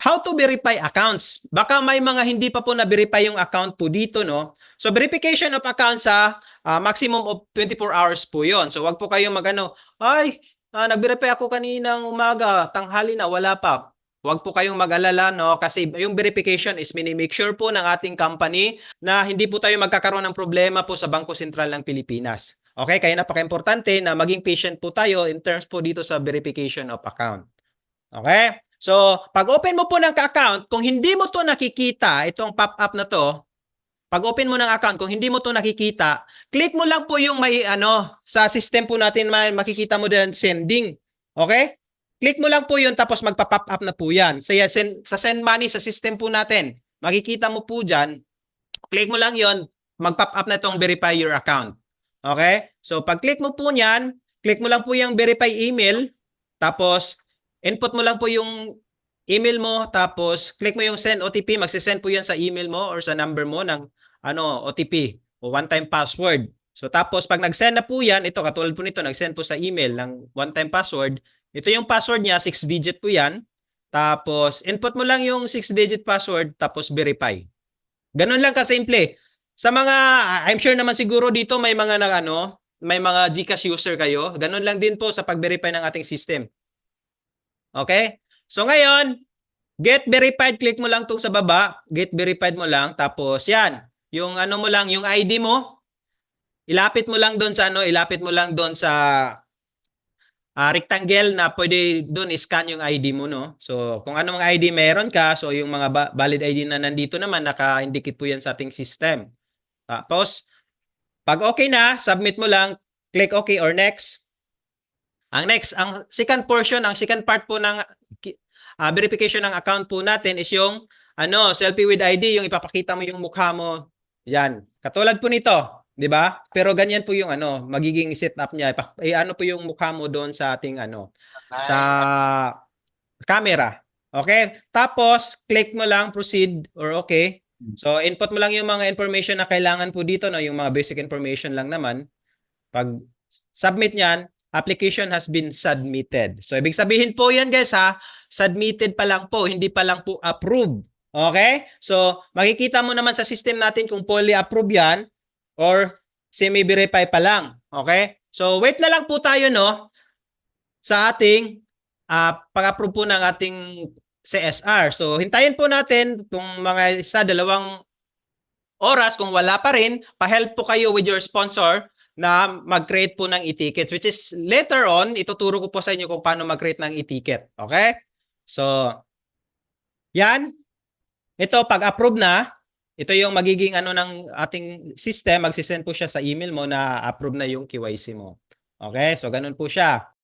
how to verify accounts. Baka may mga hindi pa po na-verify yung account po dito, no? So, verification of accounts sa maximum of 24 hours po yon. So, wag po kayong magano, ay, nag-verify ako kaninang umaga, tanghali na, wala pa. Wag po kayong mag-alala, no? Kasi yung verification is make sure po ng ating company na hindi po tayo magkakaroon ng problema po sa Bangko Sentral ng Pilipinas. Okay? Kaya napaka-importante na maging patient po tayo in terms po dito sa verification of account. Okay? So, pag open mo po ng account, kung hindi mo to nakikita, itong pop-up na to, pag open mo ng account, kung hindi mo to nakikita, click mo lang po yung may sa system po natin, makikita mo din sending. Okay? Click mo lang po yun, tapos magpa-pop up na po yan. Sa send money sa system po natin, makikita mo po dyan, click mo lang yun, mag-pop up na itong verify your account. Okay? So, pag click mo po yan, click mo lang po yung verify email, tapos input mo lang po yung email mo, tapos click mo yung send OTP, magsisend po yan sa email mo or sa number mo ng OTP o one-time password. So tapos pag nag-send na po yan, ito katulad po nito, nag-send po sa email ng one-time password. Ito yung password niya, 6-digit po yan. Tapos input mo lang yung 6-digit password, tapos verify. Ganun lang kasimple. Sa mga, I'm sure naman siguro dito may mga may mga GCash user kayo. Ganun lang din po sa pag-verify ng ating system. Okay? So ngayon, get verified, click mo lang itong sa baba, get verified mo lang, tapos yan, yung mo lang, yung ID mo, ilapit mo lang doon sa rectangle na pwede doon i-scan yung ID mo, no? So, kung anong ID meron ka, so yung mga valid ID na nandito naman, naka-indicate po yan sa ating system. Tapos, pag okay na, submit mo lang, click okay or next. Ang second part po ng verification ng account po natin is yung selfie with ID, yung ipapakita mo yung mukha mo. Yan. Katulad po nito, 'di ba? Pero ganyan po yung magiging setup niya. Po yung mukha mo doon sa ating sa camera. Okay? Tapos click mo lang proceed or okay. So input mo lang yung mga information na kailangan po dito, no, yung mga basic information lang naman. Pag submit niyan, application has been submitted. So, ibig sabihin po yan guys submitted pa lang po, hindi pa lang po approved. Okay? So, makikita mo naman sa system natin kung fully approved yan or semi-verify pa lang. Okay? So, wait na lang po tayo, no, sa ating pag-approve po ng ating CSR. So, hintayin po natin kung mga 1-2 oras. Kung wala pa rin, pa-help po kayo with your sponsor na mag-create po ng e-tickets, which is later on, ituturo ko po sa inyo kung paano mag-create ng e-ticket. Okay? So, yan. Ito, pag-approve na, ito yung magiging ng ating system, magsisend po siya sa email mo na approve na yung KYC mo. Okay? So, ganun po siya.